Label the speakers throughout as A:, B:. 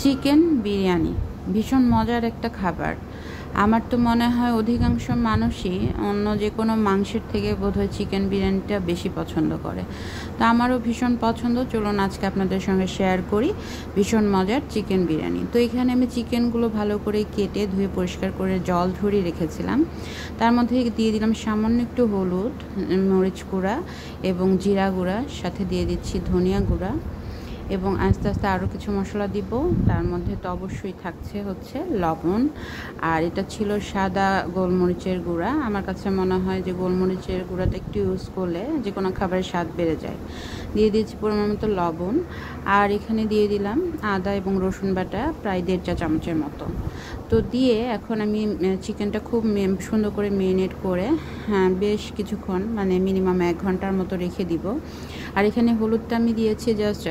A: Chicken biryani ভীষণ মজার একটা খাবার। আমার তো মনে হয় অধিকাংশ মানুষই অন্য যে কোনো মাংসের থেকে বোধহয় চিকেন বিরিয়ানিটা বেশি পছন্দ করে। তো আমারও ভীষণ পছন্দ। চলুন আজকে আপনাদের সঙ্গে শেয়ার করি ভীষণ মজার চিকেন বিরিয়ানি। তো এখানে আমি চিকেনগুলো ভালো করে কেটে ধুয়ে পরিষ্কার করে জল ঝরিয়ে রেখেছিলাম। তার মধ্যে দিয়ে দিলাম সামান্য একটু হলুদ, মরিচ গুঁড়া এবং জিরা গুঁড়া, সাথে দিয়ে দিচ্ছি ধনিয়া গুঁড়া এবং আস্তে আস্তে আরও কিছু মশলা দিব। তার মধ্যে তো অবশ্যই থাকছে হচ্ছে লবণ, আর এটা ছিল সাদা গোলমরিচের গুঁড়া। আমার কাছে মনে হয় যে গোলমরিচের গুঁড়াটা একটু ইউজ করলে যে কোনো খাবারের স্বাদ বেড়ে যায়। দিয়ে দিয়েছি পরিমাণ মতো লবণ, আর এখানে দিয়ে দিলাম আদা এবং রসুন বাটা প্রায় 1.5 চা চামচের মতো। তো দিয়ে এখন আমি চিকেনটা খুব সুন্দর করে মেরিনেট করে বেশ কিছুক্ষণ মানে মিনিমাম 1 ঘন্টার মতো রেখে দিব। আর এখানে হলুদটা আমি দিয়েছি জাস্ট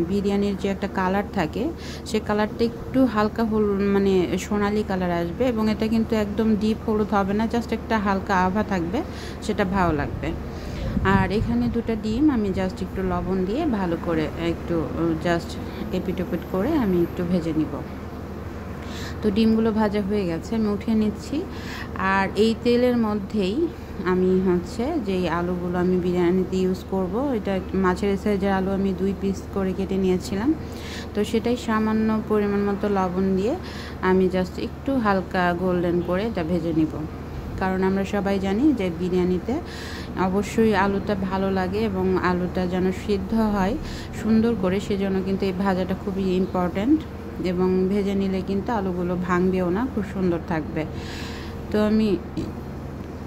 A: বিরিয়ানির যে একটা কালার থাকে সে কালারটা একটু হালকা হলুদ মানে সোনালি কালার আসবে, এবং এটা কিন্তু একদম ডিপ হলুদ হবে না, জাস্ট একটা হালকা আভা থাকবে, সেটা ভালো লাগবে। আর এখানে 2টা ডিম আমি জাস্ট একটু লবণ দিয়ে ভালো করে একটু জাস্ট এপিট ওপিট করে আমি একটু ভেজে নিব। তো ডিমগুলো ভাজা হয়ে গেছে, আমি উঠিয়ে নিচ্ছি। আর এই তেলের মধ্যেই আমি হচ্ছে যেই আলুগুলো আমি বিরিয়ানিতে ইউজ করব, এটা মাছের সাইজের আলু আমি 2 পিস করে কেটে নিয়েছিলাম। তো সেটাই সামান্য পরিমাণ মতো লবণ দিয়ে আমি জাস্ট একটু হালকা গোল্ডেন করে এটা ভেজে নিব। কারণ আমরা সবাই জানি যে বিরিয়ানিতে অবশ্যই আলুটা ভালো লাগে এবং আলুটা যেন সিদ্ধ হয় সুন্দর করে, সেজন্য কিন্তু এই ভাজাটা খুবই ইম্পর্ট্যান্ট। এবং ভেজে নিলে কিন্তু আলুগুলো ভাঙবেও না, খুব সুন্দর থাকবে। তো আমি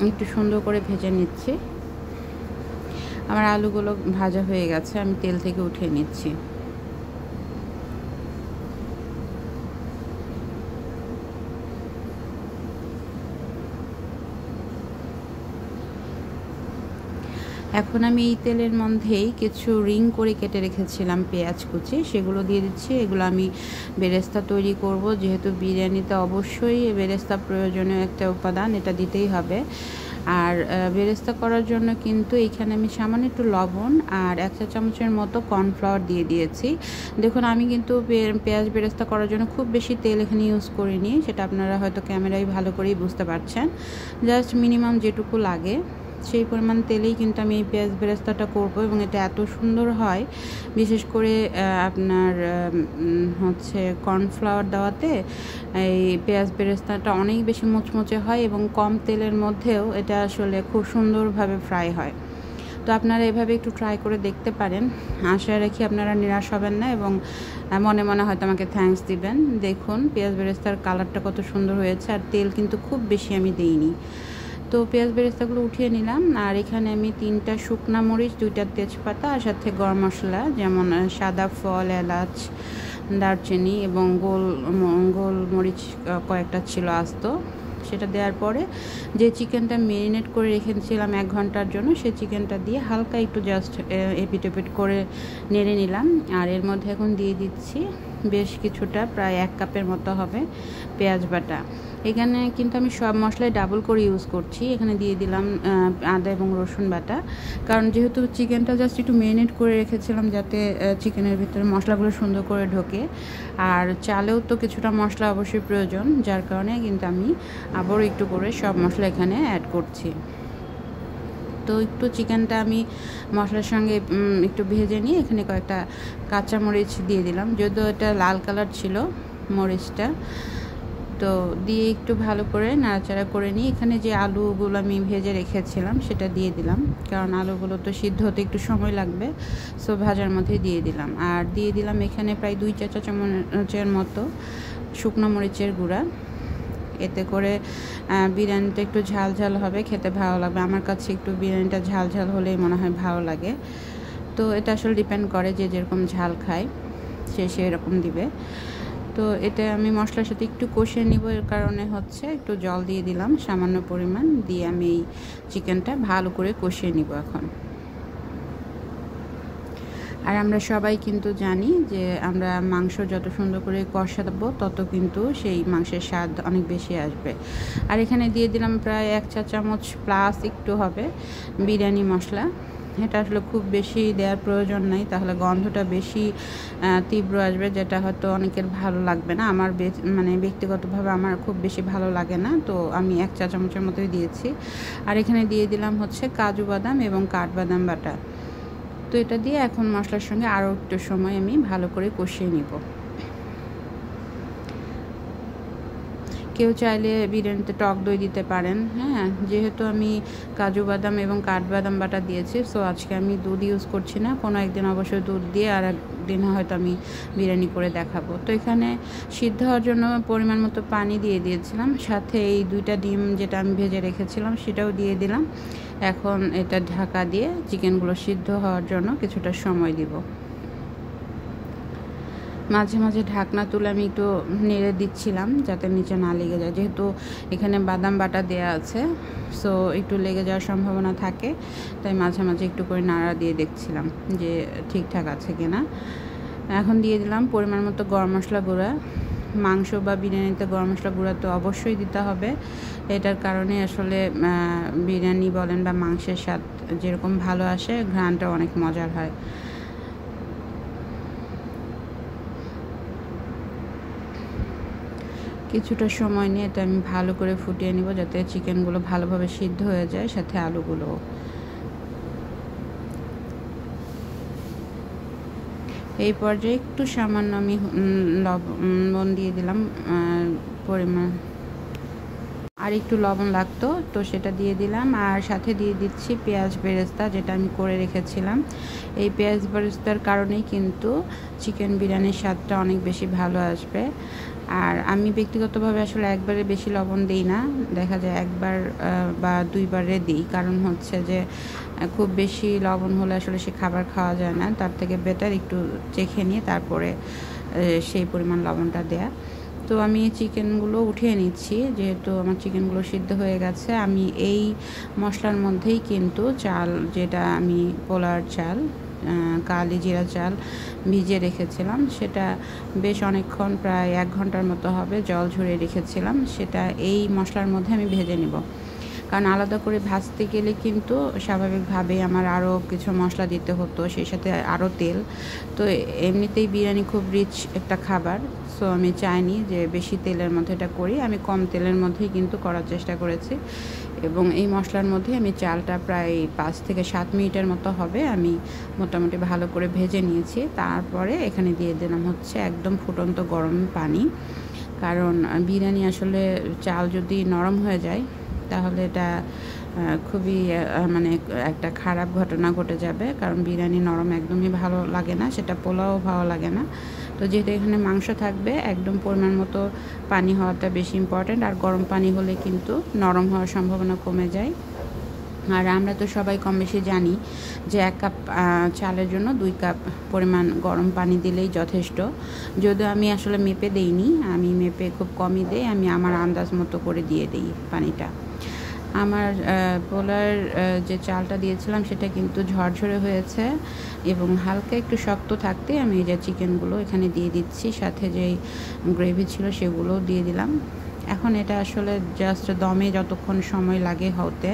A: একটু সুন্দর করে ভেজে নিচ্ছি। আমার আলুগুলো ভাজা হয়ে গেছে, আমি তেল থেকে উঠিয়ে নিচ্ছি। এখন আমি এই তেলের মধ্যেই কিছু রিং করে কেটে রেখেছিলাম পেঁয়াজ কুচি, সেগুলো দিয়ে দিচ্ছি। এগুলো আমি বেরেস্তা তৈরি করব, যেহেতু বিরিয়ানিতে অবশ্যই বেরেস্তা প্রয়োজনীয় একটা উপাদান, এটা দিতেই হবে। আর বেরেস্তা করার জন্য কিন্তু এখানে আমি সামান্য একটু লবণ আর 1 চা চামচের মতো কর্নফ্লাওয়ার দিয়ে দিয়েছি। দেখুন আমি কিন্তু পেঁয়াজ বেরেস্তা করার জন্য খুব বেশি তেল এখানে ইউজ করিনি, সেটা আপনারা হয়তো ক্যামেরায় ভালো করেই বুঝতে পারছেন। জাস্ট মিনিমাম যেটুকু লাগে সেই পরিমাণ তেলেই কিন্তু আমি এই পেঁয়াজ বেরেস্তাটা করব, এবং এটা এত সুন্দর হয়, বিশেষ করে আপনার হচ্ছে কর্নফ্লাওয়ার দেওয়াতে এই পেঁয়াজ বেরেস্তাটা অনেক বেশি মুচমুচে হয় এবং কম তেলের মধ্যেও এটা আসলে খুব সুন্দরভাবে ফ্রাই হয়। তো আপনারা এভাবে একটু ট্রাই করে দেখতে পারেন। আশা রাখি আপনারা নিরাশ হবেন না এবং মনে মনে হয়তো আমাকে থ্যাঙ্কস দিবেন। দেখুন পেঁয়াজ বেরেস্তার কালারটা কত সুন্দর হয়েছে, আর তেল কিন্তু খুব বেশি আমি দিইনি। তো পেঁয়াজ বেরেস্তাগুলো উঠিয়ে নিলাম। আর এখানে আমি 3টা শুকনা মরিচ, 2টা তেজপাতা, আর সাথে গরম মশলা যেমন সাদা ফল, এলাচ, দারচিনি এবং গোল মরিচ কয়েকটা ছিল আস্ত, সেটা দেওয়ার পরে যে চিকেনটা মেরিনেট করে রেখেছিলাম 1 ঘন্টার জন্য, সেই চিকেনটা দিয়ে হালকা একটু জাস্ট এপিট ওপিট করে নেড়ে নিলাম। আর এর মধ্যে এখন দিয়ে দিচ্ছি বেশ কিছুটা, প্রায় 1 কাপের মতো হবে পেঁয়াজ বাটা। এখানে কিন্তু আমি সব মশলাই ডাবল করে ইউজ করছি। এখানে দিয়ে দিলাম আদা এবং রসুন বাটা, কারণ যেহেতু চিকেনটা জাস্ট একটু মেরিনেট করে রেখেছিলাম যাতে চিকেনের ভিতরে মশলাগুলো সুন্দর করে ঢোকে, আর চালেও তো কিছুটা মশলা অবশ্যই প্রয়োজন, যার কারণে কিন্তু আমি আবারও একটু করে সব মশলা এখানে অ্যাড করছি। তো একটু চিকেনটা আমি মশলার সঙ্গে একটু ভেজে নিয়ে এখানে কয়েকটা কাঁচামরিচ দিয়ে দিলাম, যদিও এটা লাল কালার ছিল মরিচটা। তো দিয়ে একটু ভালো করে নাড়াচাড়া করে নিয়ে এখানে যে আলুগুলো আমি ভেজে রেখেছিলাম সেটা দিয়ে দিলাম, কারণ আলুগুলো তো সিদ্ধ হতে একটু সময় লাগবে, সো ভাজার মধ্যে দিয়ে দিলাম। আর দিয়ে দিলাম এখানে প্রায় 2 চা চামচের মতো শুকনো মরিচের গুঁড়া। এতে করে বিরিয়ানিটা একটু ঝাল ঝাল হবে, খেতে ভালো লাগবে। আমার কাছে একটু বিরিয়ানিটা ঝাল ঝাল হলেই মনে হয় ভালো লাগে। তো এটা আসলে ডিপেন্ড করে যে যেরকম ঝাল খায় সে সেরকম দিবে। তো এটা আমি মশলার সাথে একটু কষিয়ে নিব, এর কারণে হচ্ছে একটু জল দিয়ে দিলাম সামান্য পরিমাণ, দিয়ে আমি এই চিকেনটা ভালো করে কষিয়ে নিব এখন। আর আমরা সবাই কিন্তু জানি যে আমরা মাংস যত সুন্দর করে কষাবো তত কিন্তু সেই মাংসের স্বাদ অনেক বেশি আসবে। আর এখানে দিয়ে দিলাম প্রায় 1 চা চামচ প্লাস একটু হবে বিরিয়ানি মশলা। এটা আসলে খুব বেশি দেওয়ার প্রয়োজন নাই, তাহলে গন্ধটা বেশি তীব্র আসবে, যেটা হয়তো অনেকের ভালো লাগবে না। আমার মানে ব্যক্তিগতভাবে আমার খুব বেশি ভালো লাগে না, তো আমি 1 চা চামচের মতোই দিয়েছি। আর এখানে দিয়ে দিলাম হচ্ছে কাজু বাদাম এবং কাঠবাদাম বাটা। তো এটা দিয়ে এখন মশলার সঙ্গে আরও একটু সময় আমি ভালো করে কষিয়ে নিব। কেউ চাইলে বিরিয়ানিতে টক দই দিতে পারেন। হ্যাঁ, যেহেতু আমি কাজু বাদাম এবং কাঠবাদাম বাটা দিয়েছি, সো আজকে আমি দুধ ইউজ করছি না। কোনো একদিন অবশ্যই দুধ দিয়ে, আর একদিন হয়তো আমি বিরিয়ানি করে দেখাবো। তো এখানে সিদ্ধ হওয়ার জন্য পরিমাণ মতো পানি দিয়ে দিয়েছিলাম, সাথে এই 2টা ডিম যেটা আমি ভেজে রেখেছিলাম সেটাও দিয়ে দিলাম। এখন এটা ঢাকা দিয়ে চিকেনগুলো সিদ্ধ হওয়ার জন্য কিছুটা সময় দিব। মাঝে মাঝে ঢাকনা তুলে আমি একটু নেড়ে দিচ্ছিলাম যাতে নিচে না লেগে যায়, যেহেতু এখানে বাদাম বাটা দেওয়া আছে, সো একটু লেগে যাওয়ার সম্ভাবনা থাকে, তাই মাঝে মাঝে একটু করে নাড়া দিয়ে দেখছিলাম যে ঠিকঠাক আছে কিনা। এখন দিয়ে দিলাম পরিমাণ মতো গরম মশলা গুঁড়া। মাংস বা বিরিয়ানিতে গরম মশলা গুঁড়া তো অবশ্যই দিতে হবে, এটার কারণে আসলে বিরিয়ানি বলেন বা মাংসের স্বাদ যেরকম ভালো আসে, ঘ্রাণটা অনেক মজার হয়। কিছুটা সময় নিয়ে এটা আমি ভালো করে ফুটিয়ে নিব, যাতে চিকেনগুলো ভালোভাবে সিদ্ধ হয়ে যায়, সাথে আলুগুলো। এই পর্যায়ে একটু সামান্য আমি লবণ দিয়ে দিলাম পরিমাণ, আর একটু লবণ লাগতো তো সেটা দিয়ে দিলাম। আর সাথে দিয়ে দিচ্ছি পেঁয়াজ বেরেস্তা, যেটা আমি করে রেখেছিলাম। এই পেঁয়াজ বেরেস্তার কারণেই কিন্তু চিকেন বিরিয়ানির স্বাদটা অনেক বেশি ভালো আসবে। আর আমি ব্যক্তিগতভাবে আসলে একবারে বেশি লবণ দিই না, দেখা যায় 1 বার বা 2 বারে দিই, কারণ হচ্ছে যে খুব বেশি লবণ হলে আসলে সে খাবার খাওয়া যায় না। তার থেকে বেটার একটু চেখে নিয়ে তারপরে সেই পরিমাণ লবণটা দেয়া। তো আমি চিকেনগুলো উঠিয়ে নিচ্ছি, যেহেতু আমার চিকেনগুলো সিদ্ধ হয়ে গেছে। আমি এই মশলার মধ্যেই কিন্তু চাল, যেটা আমি পোলার চাল, কালি জিরা চাল ভিজিয়ে রেখেছিলাম, সেটা বেশ অনেকক্ষণ, প্রায় 1 ঘন্টার মতো হবে জল ঝরিয়ে রেখেছিলাম, সেটা এই মশলার মধ্যে আমি ভেজে নিব। কারণ আলাদা করে ভাজতে গেলে কিন্তু স্বাভাবিকভাবেই আমার আরও কিছু মশলা দিতে হতো, সেই সাথে আরও তেল। তো এমনিতেই বিরিয়ানি খুব রিচ একটা খাবার, সো আমি চাইনি যে বেশি তেলের মধ্যে এটা করি। আমি কম তেলের মধ্যেই কিন্তু করার চেষ্টা করেছি, এবং এই মশলার মধ্যে আমি চালটা প্রায় 5 থেকে 7 মিনিটের মতো হবে আমি মোটামুটি ভালো করে ভেজে নিয়েছি। তারপরে এখানে দিয়ে দিলাম হচ্ছে একদম ফুটন্ত গরম পানি, কারণ বিরিয়ানি আসলে চাল যদি নরম হয়ে যায় তাহলে এটা খুবই মানে একটা খারাপ ঘটনা ঘটে যাবে, কারণ বিরিয়ানি নরম একদমই ভালো লাগে না, সেটা পোলাও ভালো লাগে না। তো যেহেতু এখানে মাংস থাকবে, একদম পরিমাণ মতো পানি হওয়াটা বেশি ইম্পর্ট্যান্ট, আর গরম পানি হলে কিন্তু নরম হওয়ার সম্ভাবনা কমে যায়। আর আমরা তো সবাই কম বেশি জানি যে 1 কাপ চালের জন্য 2 কাপ পরিমাণ গরম পানি দিলেই যথেষ্ট। যদিও আমি আসলে মেপে দিইনি, আমি মেপে খুব কমই দিই, আমি আমার আন্দাজ মতো করে দিয়ে দিই পানিটা। আমার পোলার যে চালটা দিয়েছিলাম সেটা কিন্তু ঝরঝরে হয়েছে, এবং হালকা একটু শক্ত থাকতে আমি এই যে চিকেনগুলো এখানে দিয়ে দিচ্ছি, সাথে যেই গ্রেভি ছিল সেগুলোও দিয়ে দিলাম। এখন এটা আসলে জাস্ট দমে যতক্ষণ সময় লাগে হতে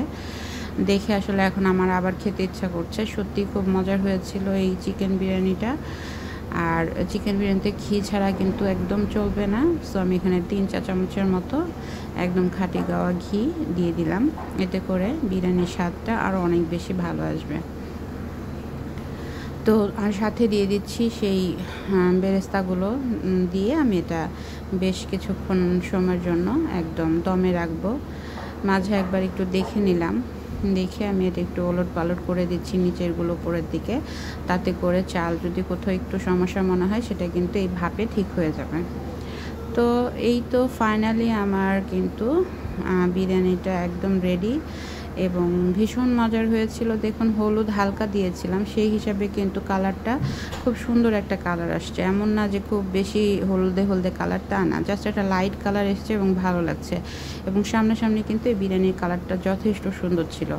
A: দেখে আসলে এখন আমার আবার খেতে ইচ্ছা করছে। সত্যি খুব মজার হয়েছিল এই চিকেন বিরিয়ানিটা। আর চিকেন বিরিয়ানিতে ঘি ছাড়া কিন্তু একদম চলবে না, সো আমি এখানে 3 চা চামচের মতো একদম খাঁটি গাওয়া ঘি দিয়ে দিলাম, এতে করে বিরিয়ানির স্বাদটা আরও অনেক বেশি ভালো আসবে। তো আর সাথে দিয়ে দিচ্ছি সেই বেরেস্তাগুলো দিয়ে আমি এটা বেশ কিছুক্ষণ সময়ের জন্য একদম দমে রাখবো। মাঝে একবার একটু দেখে নিলাম, দেখে আমি এটা একটু ওলট পালট করে দিচ্ছি নিচেরগুলো উপরের দিকে, তাতে করে চাল যদি কোথাও একটু সমস্যা মনে হয় সেটা কিন্তু এই ভাপে ঠিক হয়ে যাবে। তো এই তো ফাইনালি আমার কিন্তু বিরিয়ানিটা একদম রেডি, এবং ভীষণ মজার হয়েছিল। দেখুন হলুদ হালকা দিয়েছিলাম, সেই হিসাবে কিন্তু কালারটা খুব সুন্দর একটা কালার আসছে, এমন না যে খুব বেশি হলদে হলদে কালার, তা না, জাস্ট একটা লাইট কালার এসছে এবং ভালো লাগছে। এবং সামনাসামনি কিন্তু এই বিরিয়ানির কালারটা যথেষ্ট সুন্দর ছিল,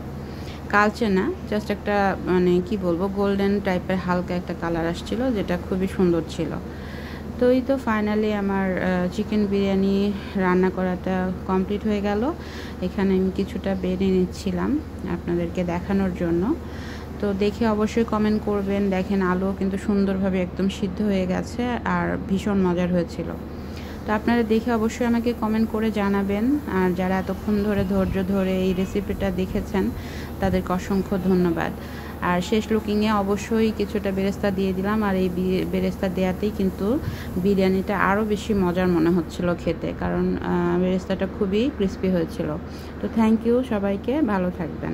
A: কালচে না, জাস্ট একটা মানে কি বলবো গোল্ডেন টাইপের হালকা একটা কালার আসছিল, যেটা খুবই সুন্দর ছিল। তো এই তো ফাইনালি আমার চিকেন বিরিয়ানি রান্না করাটা কমপ্লিট হয়ে গেল। এখানে আমি কিছুটা বেড়ে নিচ্ছিলাম আপনাদেরকে দেখানোর জন্য। তো দেখে অবশ্যই কমেন্ট করবেন। দেখেন আলু কিন্তু সুন্দরভাবে একদম সিদ্ধ হয়ে গেছে আর ভীষণ মজার হয়েছিল। তো আপনারা দেখে অবশ্যই আমাকে কমেন্ট করে জানাবেন। আর যারা এতক্ষণ ধরে ধৈর্য ধরে এই রেসিপিটা দেখেছেন তাদেরকে অসংখ্য ধন্যবাদ। আর শেষ লুকিংয়ে অবশ্যই কিছুটা বেরেস্তা দিয়ে দিলাম, আর এই বেরেস্তা দেওয়াতেই কিন্তু বিরিয়ানিটা আরও বেশি মজার মনে হচ্ছিল খেতে, কারণ বেরেস্তাটা খুবই ক্রিস্পি হয়েছিল। তো থ্যাংক ইউ সবাইকে, ভালো থাকবেন।